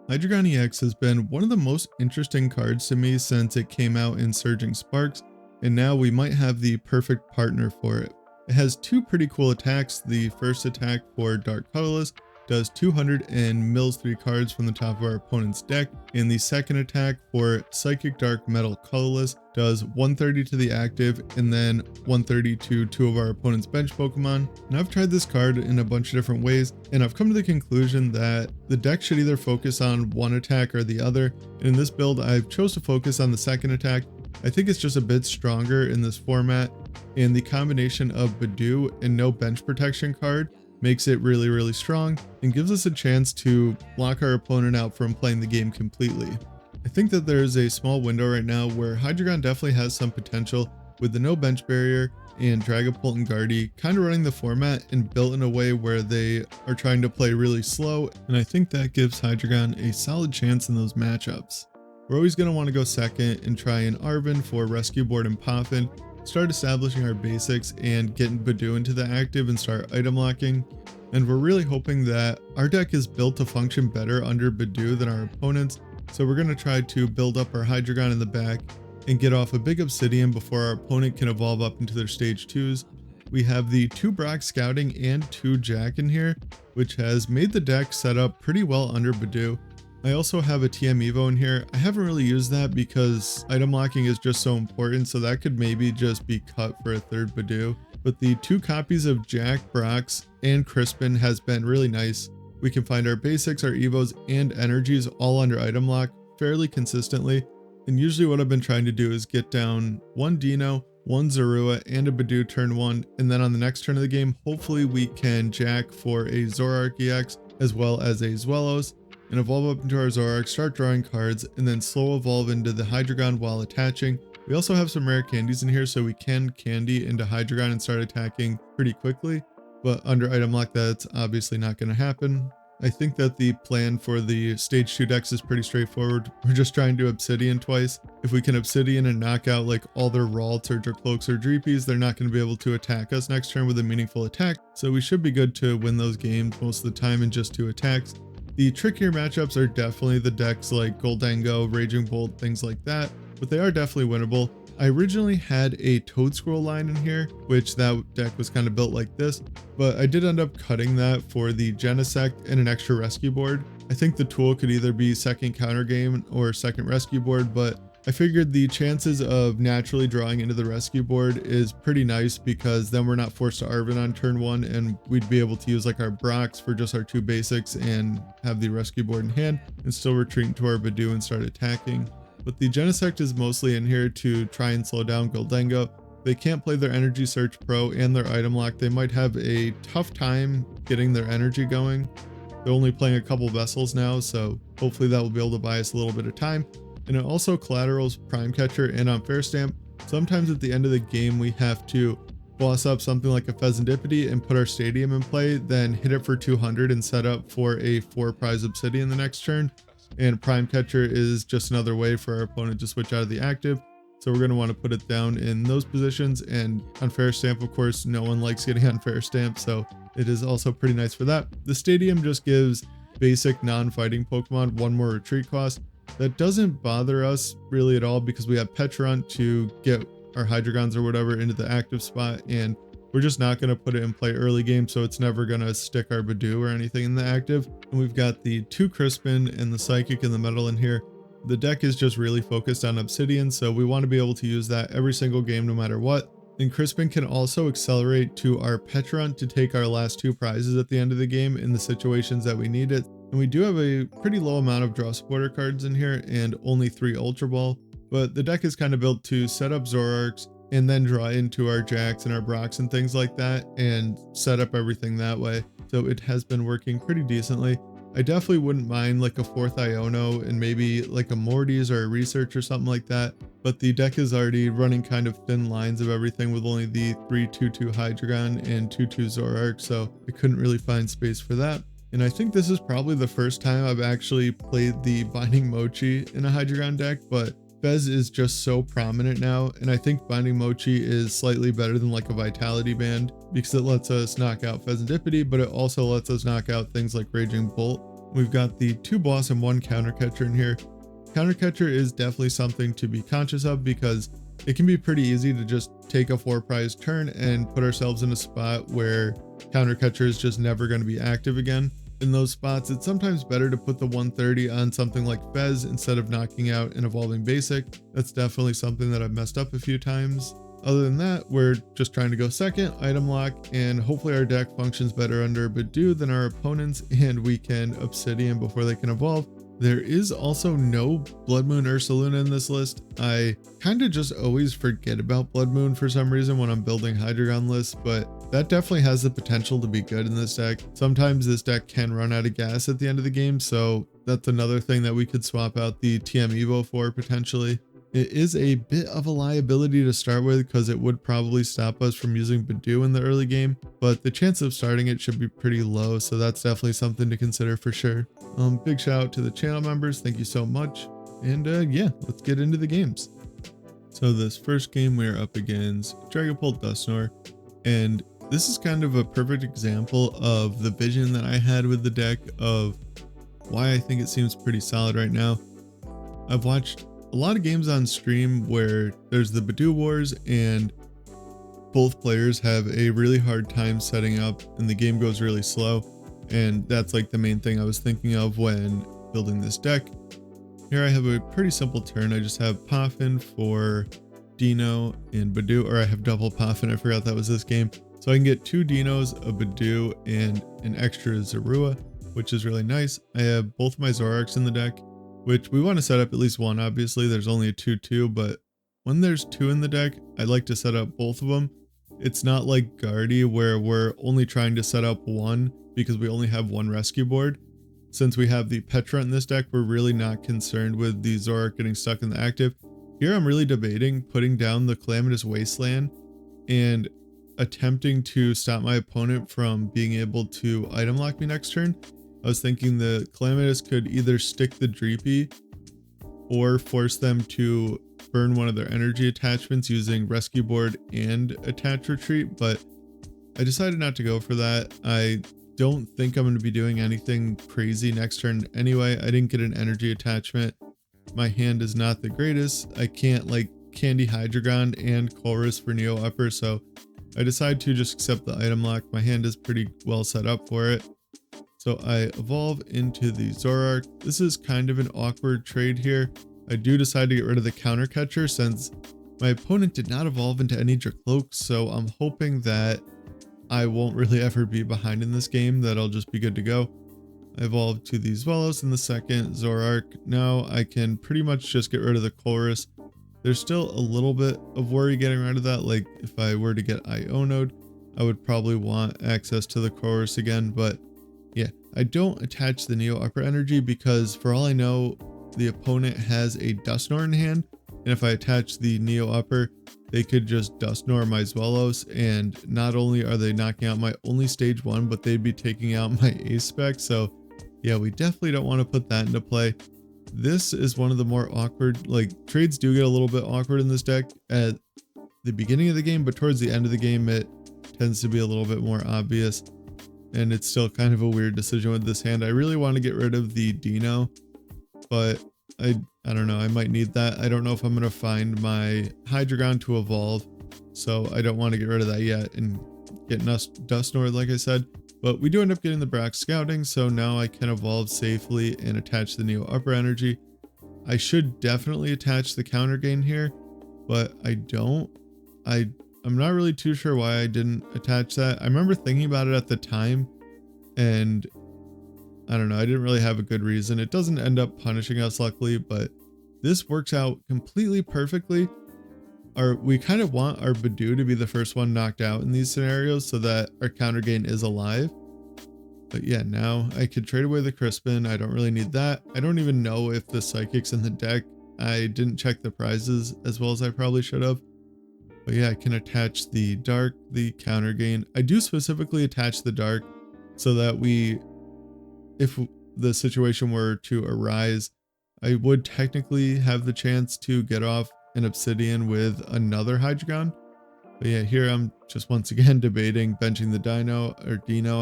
Hydreigon EX has been one of the most interesting cards to me since it came out in Surging Sparks, and now we might have the perfect partner for it. It has two pretty cool attacks. The first attack for Dark Colorless does 200 and mills 3 cards from the top of our opponent's deck, and the second attack for Psychic Dark Metal Colorless does 130 to the active and then 130 to 2 of our opponent's bench Pokemon. And I've tried this card in a bunch of different ways, and I've come to the conclusion that the deck should either focus on one attack or the other, and in this build I've chose to focus on the second attack. I think it's just a bit stronger in this format, and the combination of Budew and no bench protection card makes it really strong and gives us a chance to block our opponent out from playing the game completely. I think that there's a small window right now where Hydreigon definitely has some potential with the no bench barrier and Dragapult and Guardy kind of running the format and built in a way where they are trying to play really slow, and I think that gives Hydreigon a solid chance in those matchups. We're always going to want to go second and try an Arven for Rescue Board and Poffin, start establishing our basics and getting Budew into the active and start item locking. And we're really hoping that our deck is built to function better under Budew than our opponents, so we're going to try to build up our Hydreigon in the back and get off a big Obsidian before our opponent can evolve up into their stage 2s. We have the 2 Brock Scouting and 2 Jacq in here, which has made the deck set up pretty well under Budew. I also have a TM Evo in here. I haven't really used that because item locking is just so important, so that could maybe just be cut for a third Budew. But the 2 copies of Jacq, Brox, and Crispin has been really nice. We can find our basics, our Evos, and energies all under item lock fairly consistently. And usually what I've been trying to do is get down 1 Deino, 1 Zorua, and a Budew turn 1. And then on the next turn of the game, hopefully we can Jacq for a Zoroark EX as well as a Zweilous, and evolve up into our Zoroark, start drawing cards, and then slow evolve into the Hydreigon while attaching. We also have some rare candies in here, so we can candy into Hydreigon and start attacking pretty quickly, but under item lock that's obviously not going to happen. I think that the plan for the stage 2 decks is pretty straightforward. We're just trying to Obsidian twice. If we can Obsidian and knock out like all their Ralts or Cloaks or Dreepies, they're not going to be able to attack us next turn with a meaningful attack, so we should be good to win those games most of the time in just 2 attacks. The trickier matchups are definitely the decks like Gholdengo, Raging Bolt, things like that, but they are definitely winnable. I originally had a Toadscroll line in here, which that deck was kind of built like this, but I did end up cutting that for the Genesect and an extra Rescue Board. I think the tool could either be second Counter Gain or second Rescue Board, but I figured the chances of naturally drawing into the Rescue Board is pretty nice because then we're not forced to Arven on turn 1, and we'd be able to use like our Brox for just our 2 basics and have the Rescue Board in hand and still retreat into our Budew and start attacking. But the Genesect is mostly in here to try and slow down Gholdengo. They can't play their Energy Search Pro and their item lock. They might have a tough time getting their energy going. They're only playing a couple vessels now, so hopefully that will be able to buy us a little bit of time. And it also collaterals Prime Catcher and on Stamp. Sometimes at the end of the game we have to boss up something like a Fezandipiti and put our Stadium in play, then hit it for 200 and set up for a 4 prize Obsidian the next turn. And Prime Catcher is just another way for our opponent to switch out of the active. So we're going to want to put it down in those positions. And Unfair Stamp, of course, no one likes getting Unfair Stamp, so it is also pretty nice for that. The Stadium just gives basic non-fighting Pokemon 1 more retreat cost. That doesn't bother us really at all because we have Pecharunt to get our Hydreigons or whatever into the active spot, and we're just not going to put it in play early game, so it's never going to stick our Budew or anything in the active. And we've got the 2 Crispin and the Psychic and the Metal in here. The deck is just really focused on Obsidian, so we want to be able to use that every single game no matter what. And Crispin can also accelerate to our Pecharunt to take our last 2 prizes at the end of the game in the situations that we need it. And we do have a pretty low amount of draw supporter cards in here and only 3 Ultra Ball, but the deck is kind of built to set up Zoroarks and then draw into our Jacks and our Brox and things like that and set up everything that way. So it has been working pretty decently. I definitely wouldn't mind like a 4th Iono and maybe like a Morty's or a Research or something like that, but the deck is already running kind of thin lines of everything with only the 3/2/2 Hydreigon and 2/2 Zoroark, so I couldn't really find space for that. And I think this is probably the first time I've actually played the Binding Mochi in a Hydreigon deck, but Fez is just so prominent now, and I think Binding Mochi is slightly better than like a Vitality Band because it lets us knock out Fezandipiti, but it also lets us knock out things like Raging Bolt. We've got the 2 boss and 1 counter catcher in here. Counter catcher is definitely something to be conscious of because it can be pretty easy to just take a 4 prize turn and put ourselves in a spot where counter catcher is just never going to be active again. In those spots, it's sometimes better to put the 130 on something like Fez instead of knocking out an evolving basic. That's definitely something that I've messed up a few times. Other than that, we're just trying to go second, item lock, and hopefully our deck functions better under Budew than our opponents and we can Obsidian before they can evolve. There is also no Blood Moon Ursaluna in this list. I kind of just always forget about Blood Moon for some reason when I'm building Hydreigon lists, but that definitely has the potential to be good in this deck. Sometimes this deck can run out of gas at the end of the game, so that's another thing that we could swap out the TM Evo for potentially. It is a bit of a liability to start with because it would probably stop us from using Budew in the early game, but the chance of starting it should be pretty low, so that's definitely something to consider for sure. Big shout out to the channel members, thank you so much, and yeah, let's get into the games. So this first game we are up against Dragapult Dusknoir, and this is kind of a perfect example of the vision that I had with the deck of why I think it seems pretty solid right now. I've watched a lot of games on stream where there's the Budew Wars and both players have a really hard time setting up and the game goes really slow. And that's like the main thing I was thinking of when building this deck. Here I have a pretty simple turn. I just have Poffin for Deino and Budew, or I have double Poffin. I forgot that was this game. So I can get 2 Deinos, a Budew, and an extra Zorua, which is really nice. I have both my Zoroarks in the deck, which we want to set up at least one. Obviously there's only a 2/2, but when there's 2 in the deck, I like to set up both of them. It's not like Guardy where we're only trying to set up one because we only have 1 rescue board. Since we have the Pecharunt in this deck, we're really not concerned with the Zoroark getting stuck in the active. Here I'm really debating putting down the Calamitous Wasteland and attempting to stop my opponent from being able to item lock me next turn. I was thinking the Calamitous could either stick the Dreepy or force them to burn one of their energy attachments using Rescue Board and Attach Retreat, but I decided not to go for that. I don't think I'm going to be doing anything crazy next turn anyway. I didn't get an energy attachment. My hand is not the greatest. I can't like Candy Hydreigon and Colress for Neo Upper, so I decided to just accept the item lock. My hand is pretty well set up for it. So I evolve into the Zoroark. This is kind of an awkward trade here. I do decide to get rid of the counter catcher since my opponent did not evolve into any Dracloak, so I'm hoping that I won't really ever be behind in this game, that I'll just be good to go. I evolve to the Zweilous in the second Zoroark. Now I can pretty much just get rid of the Colress. There's still a little bit of worry getting rid of that, like if I were to get Iono'd, I would probably want access to the Colress again, but yeah, I don't attach the Neo Upper energy because for all I know, the opponent has a Dusknoir in hand, and if I attach the Neo Upper, they could just Dusknoir my Zweilous, and not only are they knocking out my only stage 1, but they'd be taking out my ace spec. So yeah, we definitely don't want to put that into play. This is one of the more awkward, like trades do get a little bit awkward in this deck at the beginning of the game, but towards the end of the game, it tends to be a little bit more obvious. And it's still kind of a weird decision with this hand. I really want to get rid of the Deino, but I don't know, I might need that. I don't know if I'm going to find my Hydreigon to evolve, so I don't want to get rid of that yet and get Dusknoir like I said. But we do end up getting the Brax Scouting, so now I can evolve safely and attach the Neo Upper energy. I should definitely attach the Counter Gain here, but I don't. I'm not really too sure why I didn't attach that. I remember thinking about it at the time, and I don't know, I didn't really have a good reason. It doesn't end up punishing us luckily, but this works out completely perfectly. We kind of want our Budew to be the first one knocked out in these scenarios so that our counter gain is alive. But yeah, now I could trade away the Crispin. I don't really need that. I don't even know if the Psychic's in the deck. I didn't check the prizes as well as I probably should have. But yeah, I can attach the Dark, the counter gain. I do specifically attach the Dark so that if the situation were to arise, I would technically have the chance to get off an Obsidian with another Hydreigon. But yeah, here I'm just once again debating benching the Deino.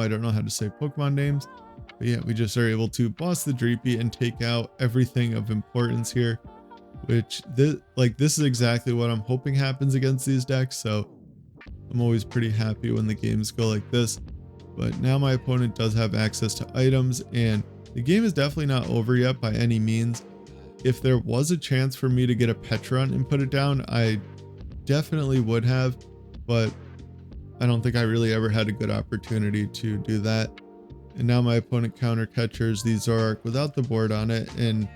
I don't know how to say Pokemon names. But yeah, we just are able to boss the Dreepy and take out everything of importance here. Which, this is exactly what I'm hoping happens against these decks. So I'm always pretty happy when the games go like this. But now my opponent does have access to items, and the game is definitely not over yet by any means. If there was a chance for me to get a Pecharunt and put it down, I definitely would have, but I don't think I really ever had a good opportunity to do that. And now my opponent counter catchers the Zoroark without the board on it, and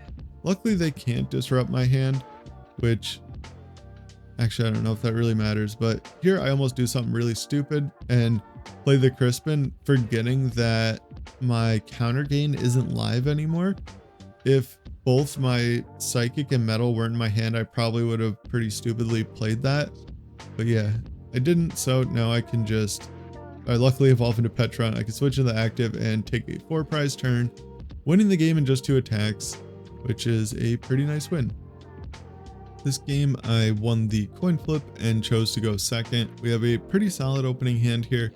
luckily they can't disrupt my hand, which actually I don't know if that really matters, but here I almost do something really stupid and play the Crispin, forgetting that my Counter Gain isn't live anymore. If both my Psychic and Metal weren't in my hand, I probably would have pretty stupidly played that. But yeah, I didn't, so now I can just, I luckily evolve into Pecharunt. I can switch into active and take a 4-prize turn, winning the game in just 2 attacks, which is a pretty nice win. This game I won the coin flip and chose to go second. We have a pretty solid opening hand here.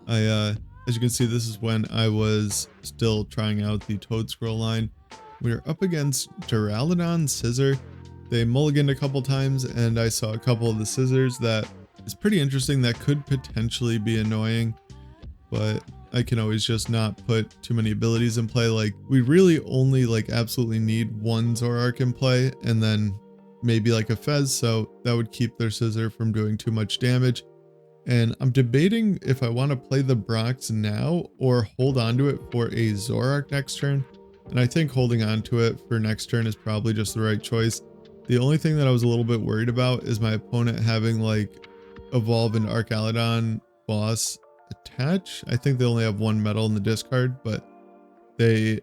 As you can see, this is when I was still trying out the Toad Scroll line. We are up against Duraludon, Scizor. They mulliganed a couple times, and I saw a couple of the scissors that is pretty interesting that could potentially be annoying, but I can always just not put too many abilities in play. Like, we really only absolutely need one Zoroark in play, and then maybe like a Fez, so that would keep their Scizor from doing too much damage. And I'm debating if I want to play the Brox now or hold on to it for a Zoroark next turn. And I think holding on to it for next turn is probably just the right choice. The only thing that I was a little bit worried about is my opponent having evolve into Archaludon boss attach. I think they only have 1 metal in the discard, but they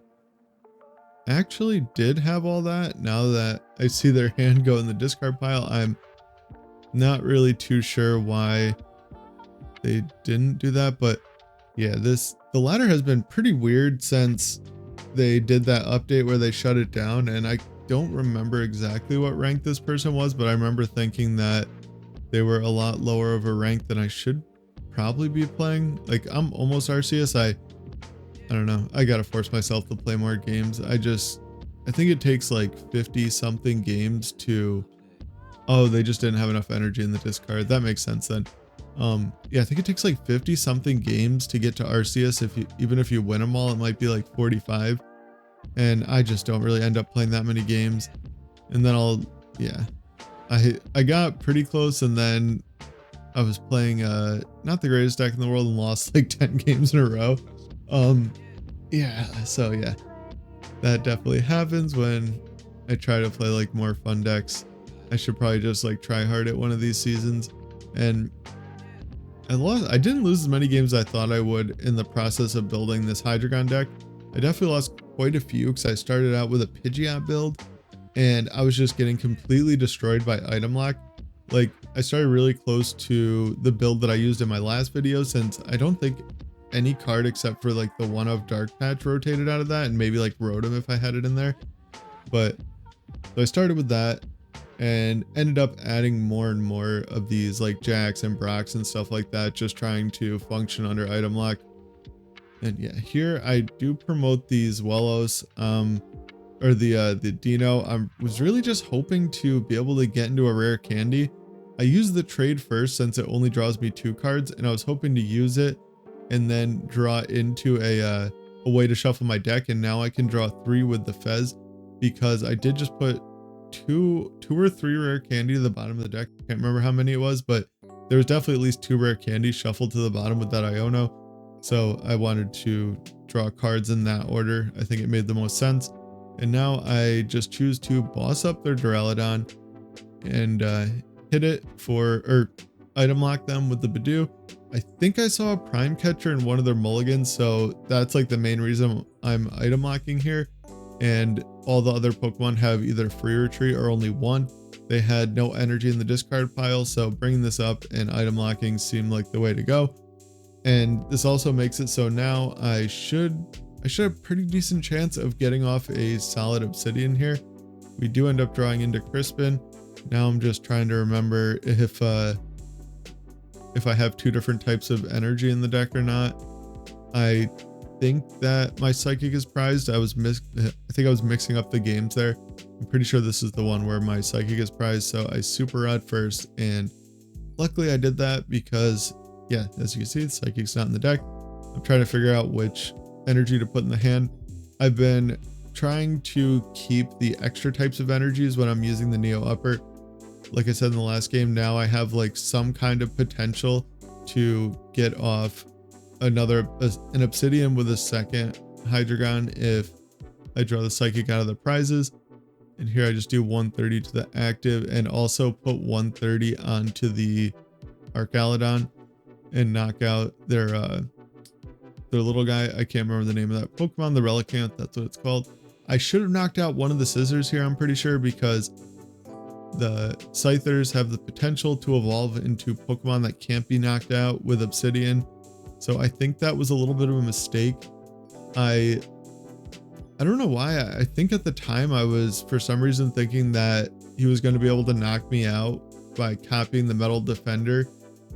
actually did have all that. Now that I see their hand go in the discard pile, I'm not really too sure why they didn't do that. But yeah, the ladder has been pretty weird since they did that update where they shut it down, and I don't remember exactly what rank this person was, but I remember thinking that they were a lot lower of a rank than I should probably be playing. Like, I'm almost RCS. I don't know. I gotta force myself to play more games. I think it takes 50 something games to, oh, they just didn't have enough energy in the discard. That makes sense then. Yeah, I think it takes 50 something games to get to Arceus. Even if you win them all, it might be 45. And I just don't really end up playing that many games. And then I got pretty close, and then I was playing not the greatest deck in the world and lost 10 games in a row. Yeah, so yeah, that definitely happens when I try to play more fun decks. I should probably just try hard at one of these seasons. And I didn't lose as many games as I thought I would in the process of building this Hydreigon deck. I definitely lost quite a few because I started out with a Pidgeot build, and I was just getting completely destroyed by item lock. I started really close to the build that I used in my last video, since I don't think any card except for the one of Dark Patch rotated out of that, and maybe Rotom if I had it in there. But so I started with that and ended up adding more and more of these Jacks and Brox and stuff like that, just trying to function under item lock. And yeah, here I do promote these Zweilous, or the Deino. I was really just hoping to be able to get into a rare candy. I used the trade first since it only draws me 2 cards, and I was hoping to use it and then draw into a way to shuffle my deck. And now I can draw 3 with the Fez, because I did just put two or 3 rare candy to the bottom of the deck. I can't remember how many it was, but there was definitely at least 2 rare candies shuffled to the bottom with that Iono. So I wanted to draw cards in that order. I think it made the most sense. And now I just choose to boss up their Duraludon and hit it or item lock them with the Budew. I think I saw a Prime Catcher in one of their mulligans, so that's the main reason I'm item locking here. And all the other Pokemon have either free retreat or only 1. They had no energy in the discard pile, so bringing this up and item locking seemed like the way to go. And this also makes it so now I should have a pretty decent chance of getting off a solid Obsidian here. We do end up drawing into Crispin. Now I'm just trying to remember if if I have two different types of energy in the deck or not. I think that my Psychic is prized. I think I was mixing up the games there. I'm pretty sure this is the one where my Psychic is prized, so I super rod first, and luckily I did that because, yeah, as you can see, the Psychic's not in the deck. I'm trying to figure out which energy to put in the hand. I've been trying to keep the extra types of energies when I'm using the Neo Upper. Like I said in the last game, now I have like some kind of potential to get off an Obsidian with a second Hydreigon if I draw the Psychic out of the prizes. And here I just do 130 to the active and also put 130 onto the Archaludon and knock out their little guy. I can't remember the name of that Pokemon, the Relicanth, that's what it's called. I should have knocked out one of the scissors here, I'm pretty sure, because the Scythers have the potential to evolve into Pokemon that can't be knocked out with Obsidian. So I think that was a little bit of a mistake. I don't know why. I think at the time I was for some reason thinking that he was going to be able to knock me out by copying the Metal Defender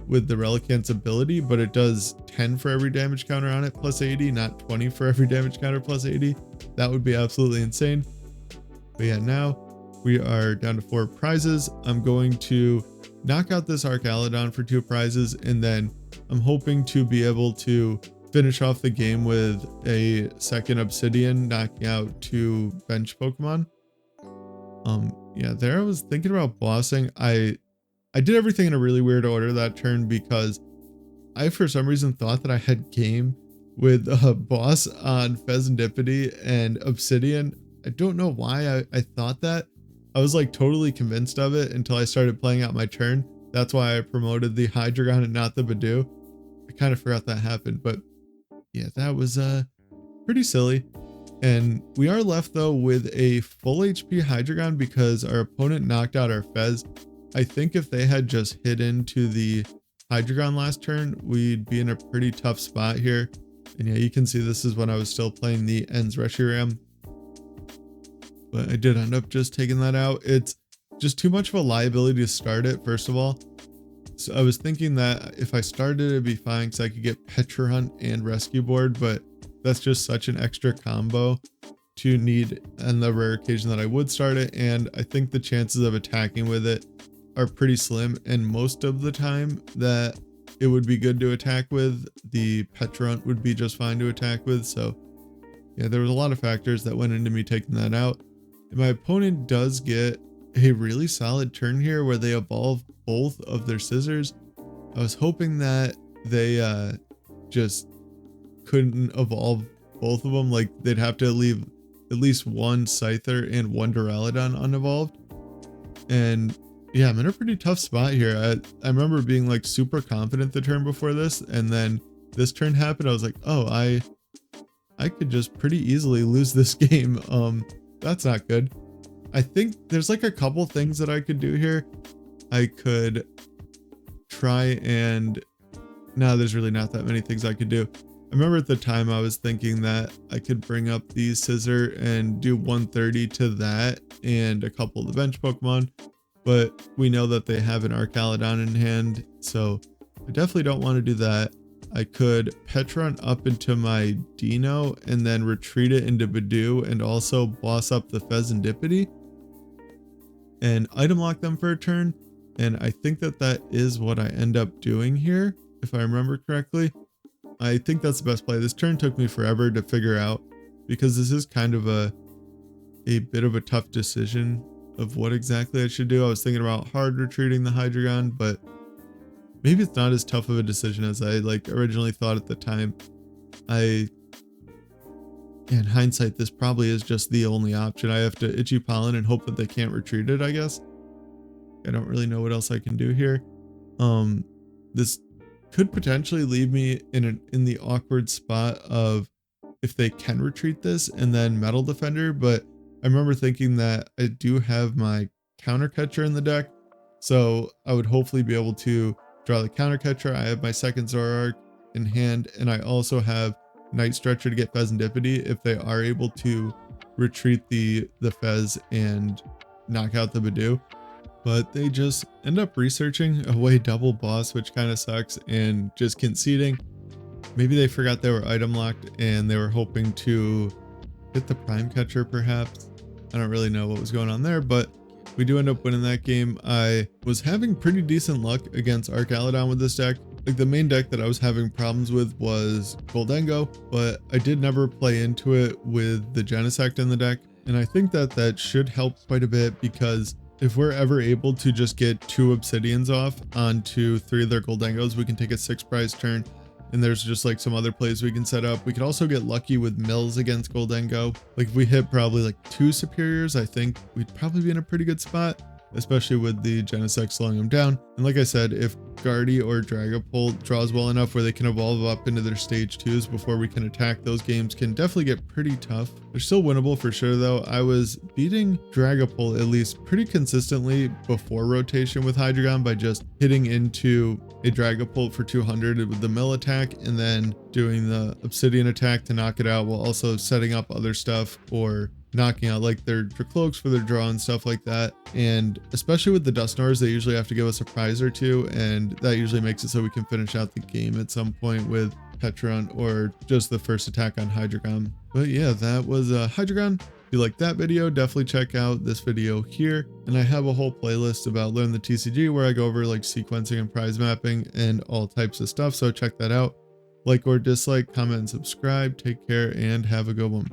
with the Relicanth's ability, but it does 10 for every damage counter on it plus 80, not 20 for every damage counter plus 80. That would be absolutely insane. But yeah, now we are down to 4 prizes. I'm going to knock out this Archaludon for 2 prizes, and then I'm hoping to be able to finish off the game with a second Obsidian, knocking out 2 bench Pokemon. Yeah, there I was thinking about bossing. I did everything in a really weird order that turn because I for some reason thought that I had game with a boss on Fezandipiti and Obsidian. I don't know why I thought that. I was like totally convinced of it until I started playing out my turn. That's why I promoted the Hydreigon and not the Budew. I kind of forgot that happened, but yeah, that was pretty silly. And we are left though with a full HP Hydreigon because our opponent knocked out our Fez. I think if they had just hit into the Hydreigon last turn, we'd be in a pretty tough spot here. And yeah, you can see this is when I was still playing the Ends Reshiram. But I did end up just taking that out. It's just too much of a liability to start it, first of all. So I was thinking that if I started, it'd be fine because I could get Pecharunt and Rescue Board, but that's just such an extra combo to need on the rare occasion that I would start it. And I think the chances of attacking with it are pretty slim. And most of the time that it would be good to attack with, the Pecharunt would be just fine to attack with. So yeah, there was a lot of factors that went into me taking that out. And my opponent does get a really solid turn here where they evolve both of their scissors. I was hoping that they just couldn't evolve both of them. Like they'd have to leave at least one Scyther and one Duraludon unevolved. And yeah, I'm in a pretty tough spot here. I remember being like super confident the turn before this, and then this turn happened. I was like, oh, I could just pretty easily lose this game. That's not good. I think there's like a couple things that I could do here. I could try and... No, there's really not that many things I could do. I remember at the time I was thinking that I could bring up the Scissor and do 130 to that and a couple of the bench Pokemon, but we know that they have an Archaludon in hand, so I definitely don't want to do that. I could Pecharunt up into my Deino and then retreat it into Budew and also boss up the Fezandipiti and item lock them for a turn. And I think that that is what I end up doing here, if I remember correctly. I think that's the best play. This turn took me forever to figure out because this is kind of a bit of a tough decision of what exactly I should do. I was thinking about hard retreating the Hydreigon, but maybe it's not as tough of a decision as I originally thought at the time. In hindsight, this probably is just the only option. I have to Itchy Pollen and hope that they can't retreat it, I guess. I don't really know what else I can do here. This could potentially leave me in the awkward spot of if they can retreat this and then Metal Defender, but I remember thinking that I do have my Counter Catcher in the deck, so I would hopefully be able to draw the Counter Catcher. I have my second Zoroark in hand, and I also have Night Stretcher to get Fezandipiti if they are able to retreat the Fez and knock out the Budew. but they just end up researching away double boss, which kind of sucks, and just conceding. Maybe they forgot they were item locked and they were hoping to hit the prime catcher perhaps. I don't really know what was going on there, but we do end up winning that game. I was having pretty decent luck against Archaludon with this deck. Like the main deck that I was having problems with was Gholdengo, but I did never play into it with the Genesect in the deck. And I think that that should help quite a bit, because if we're ever able to just get 2 Obsidians off onto 3 of their Gholdengos, we can take a 6 prize turn. And there's just like some other plays we can set up. We could also get lucky with mills against Gholdengo. Like if we hit probably like 2 superiors, I think we'd probably be in a pretty good spot, especially with the Genesect slowing them down. And like I said, if Guardy or Dragapult draws well enough where they can evolve up into their stage 2s before we can attack, those games can definitely get pretty tough. They're still winnable for sure though. I was beating Dragapult at least pretty consistently before rotation with Hydreigon by just hitting into a Dragapult for 200 with the mill attack and then doing the Obsidian attack to knock it out, while also setting up other stuff or knocking out like their cloaks for their draw and stuff like that. And especially with the Dusknors, they usually have to give us a prize or 2, and that usually makes it so we can finish out the game at some point with Pecharunt or just the first attack on Hydreigon. But yeah, that was Hydreigon. If you like that video, definitely check out this video here. And I have a whole playlist about Learn the TCG where I go over like sequencing and prize mapping and all types of stuff, so check that out. Like or dislike, comment, and subscribe. Take care and have a good one.